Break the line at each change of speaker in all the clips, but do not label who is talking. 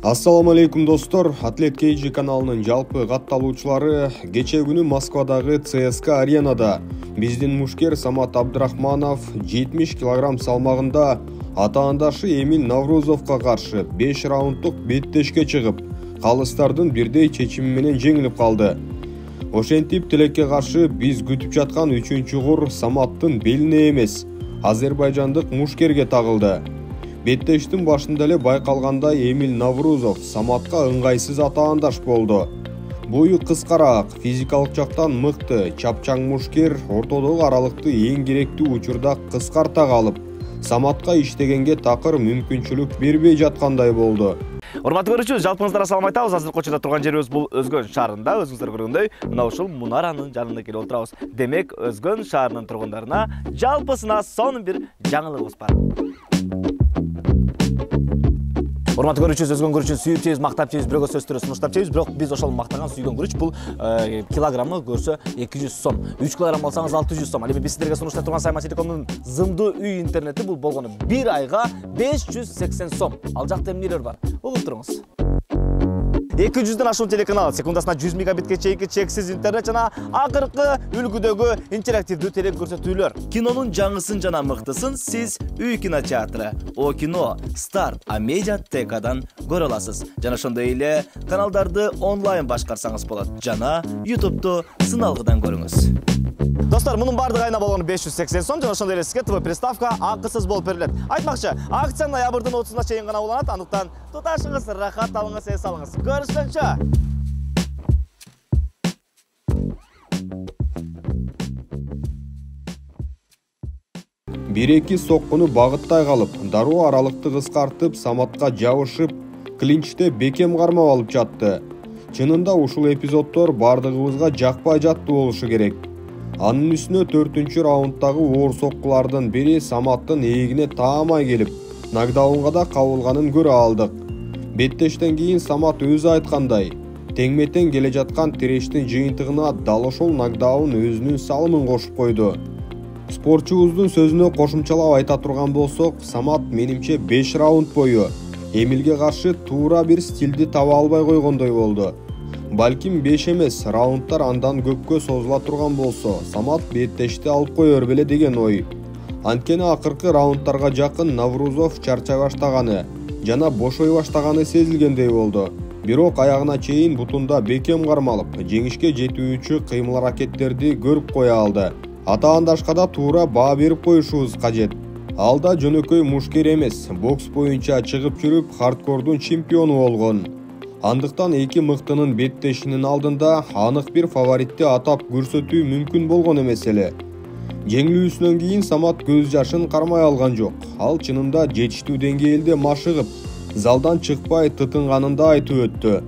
Ассаламу алейкум достор, Атлет KG каналынын жалпы катталуучулары кече күнү Москвадагы ЦСКА аренада биздин мушкер Самат Абдрахманов 70 кг салмагында атаандашы Эмиль Наврузовго каршы 5 раунддук беттешке чыгып, калыстардын бирдей чечими менен жеңилип калды. Ошентип тилекке каршы биз күтүп жаткан 3-кур Саматтын белине эмес, азербайжандык мушкерге тагылды. Беттештин башында эле байкалгандай Эмиль Наврузов Саматка ыңгайсыз атаандаш болду. Бою кыскараак, физикалык жактан мыкты, чапчаң мушкер ортодогу аралыкты эң керектүү учурда кыскарта калып, Саматка иштегенге такыр мүмкүнчүлүк бербей жаткандай болду.
Урматтуу көрүүчү, жалпыңыздарга салам айтабыз. Азыр кочууда турган жерибиз бул Өзгөн шаарында. Өзүңүздөр көргөндөй, мына ушул мунаранын жанында келип отурабыз. Демек, Өзгөн шаарынын тургундарына жалпысына сонун бир жаңылыгыбыз бар. Урматтуу көрүүчү, Өзгөн күрүчүн сүйүп жейбиз, мактап жейбиз, бирөөгө сөз түрү сунуштап жейбиз, бирок биз ошол мактаган сүйгөн күрүч бул килограммы көрсө 200 сом. 3 килограмм алсаңыз 600 сом. Ал эми биз сиздерге сунуштап турган Сайма Телекомдун зымдуу үй интернети бул болгону 1 айга 580 сом. Ал жакта эмнелер бар? Угуп туруңуз. 200дөн ашуун телеканал, секундасына 100 мегабитке чейинки чексиз интернет жана акыркы үлгүдөгү интерактивдүү телек көрсөтүүлөр. Кинонун жаңысын жана мыктысын сиз Үй кинотеатры, О кино, Старт, Амедиа ТКдан көрө аласыз. Жана ошондой эле каналдарды онлайн башкарсаңыз болот. Жана YouTube'ду сыналгыдан көрүңүз. Достор, мунун бардыгы айына болгону 580 сом, жана ошондой эле сизге ТВ приставка акысыз болуп берилет. Айтмакчы, акция ноябрдын 30-на чейин гана уланат, андыктан туташыңыз, рахат алыңыз, эс алыңыз. Көрүшкөнчө.
Бир-эки соккуну багыттай калып, дароо аралыкты кыскартып, Саматка жабышып, клинчте бекем кармап алып жатты. Чынында ушул эпизоддор бардыгыбызга жакпай жатты болушу керек. Анын үстүнө 4-чү раунддагы оор соккулардын бири Саматтын ээлигине таамай келип, нокдаунга да кабылганын көрө алдык. Беттештен кийин Самат өзү айткандай, теңметең келе жаткан тирештин жыйынтыгына дал ошол нокдаун өзүнүн салымын кошуп койду. Спортчубуздун сөзүнө кошумчалап айта турган болсок, Самат менимче 5 раунд бою Эмилге каршы туура бир стилди таба албай койгондой болду. Балким 5 эмес, раундтар андан көпкө созула турган болсо, Самат беттешти алып коёр беле деген ой. Анткени акыркы раундтарга жакын Наврузов чарчай баштаганы жана бошой баштаганы сезилгендей болду. Бирок аягына чейин бутунда бекем кармалып, жеңишке жетүүчү кыймыл-аракеттерди көрүп кое алды. Атаандашка да туура баа берип коюшубуз кажет. Ал да жөнөкөй мушкер эмес, бокс боюнча чыгып жүрүп, хардкордун чемпиону болгон. Андыктан эки мыктынын беттешинин алдында анык бир фаворитти атап көрсөтүү мүмкүн болгон эмес эле. Жеңилүүсүнөн кийин Самат көз жашын кармай алган жок. Ал чынында жетиштүү деңгээлде машыгып, залдан чыкпай тытынганын да айтып өттү.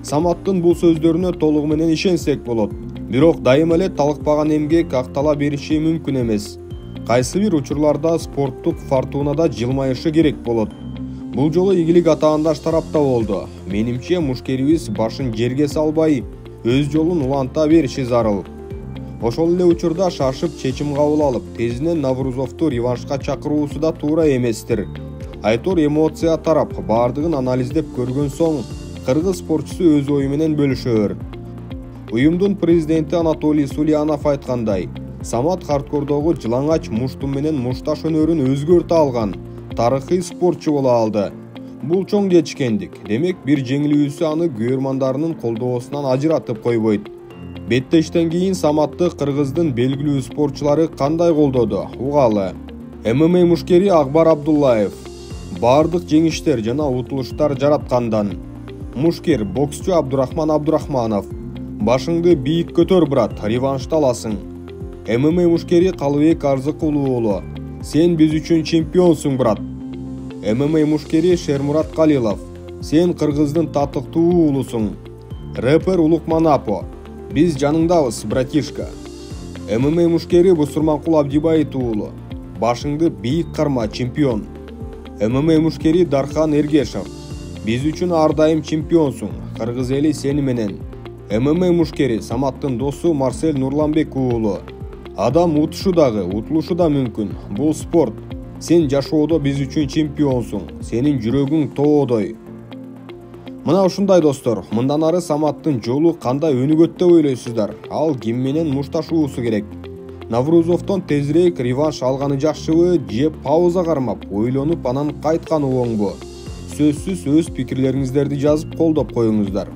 Саматтын бул сөздөрүнө толугу менен ишенсек болот. Бирок дайыма эле талыкпаган эмгек актала бериши мүмкүн эмес. Кайсы бир учурларда спорттук фортунада жылмайышы керек болот. Бул жолу ийгилик атаандаш тарапта болду. Менимче мушкерибиз башын жерге салбай, өз жолун уланта бериши зарыл. Ошол эле учурда шашып чечим кабыл алып, тезинен Наврузовду реваншка чакыруусу да туура эместир. Айтор эмоция тарап, бардыгын анализдеп көргөн соң, кыргыз спортчусу өз ою менен бөлүшөр. Уюмдун президенти Анатолий Сулянов айткандай, Самат хардкордогу жылаңач мушту менен мушташ өнөрүн өзгөртө алган тарыхый спортчу боло алды. Бул чоң жетишкендик. Демек, бир жеңилүүсү аны күйөрмандарынын колдоосунан ажыратып койбойт. Беттештен кийин Саматты кыргыздын белгилүү спортчулары кандай колдоду? Угалы. ММА мушкери Акбар Абдуллаев. Бардык жеңиштер жана утулуштар жараткандан. Мушкер боксчу Абдурахман Абдурахманов. Башыңды бийик көтөр, брат, реваншты аласың. ММА мушкери Калыбек Арзыкулуу уулу. Сен биз үчүн чемпионсуң, брат. ММА мушкери Шермурат Калилов. Сен кыргыздын татыктуу уулусуң. Рэпер Улукман Апо. Биз жаныңдабыз, братишка. ММА мушкери Бусурманкул Абдибайыт уулу. Башыңды бийик карма, чемпион. ММА мушкери Дархан Эргешов. Биз үчүн ар дайым чемпионсуң. Кыргыз эли сени менен. ММА мушкери Саматтын досу Марсель Нурланбек уулу. Адам утушу дагы, утулушу да мүмкүн. Бул спорт. Сен жашоодо биз үчүн чемпионсуң. Сенин жүрөгүң тоодой. Мына ушундай достор, мындан ары Саматтын жолу кандай өнүгөт деп ойлойсуздар? Ал ким менен мушташуусу керек? Наврузовдон тезирээк реванш алганы жакшыбы же пауза кармап, ойлонуп анан кайтканы оңбу? Сөзсүз өз пикирлериңиздерди жазып колдоп коюңуздар.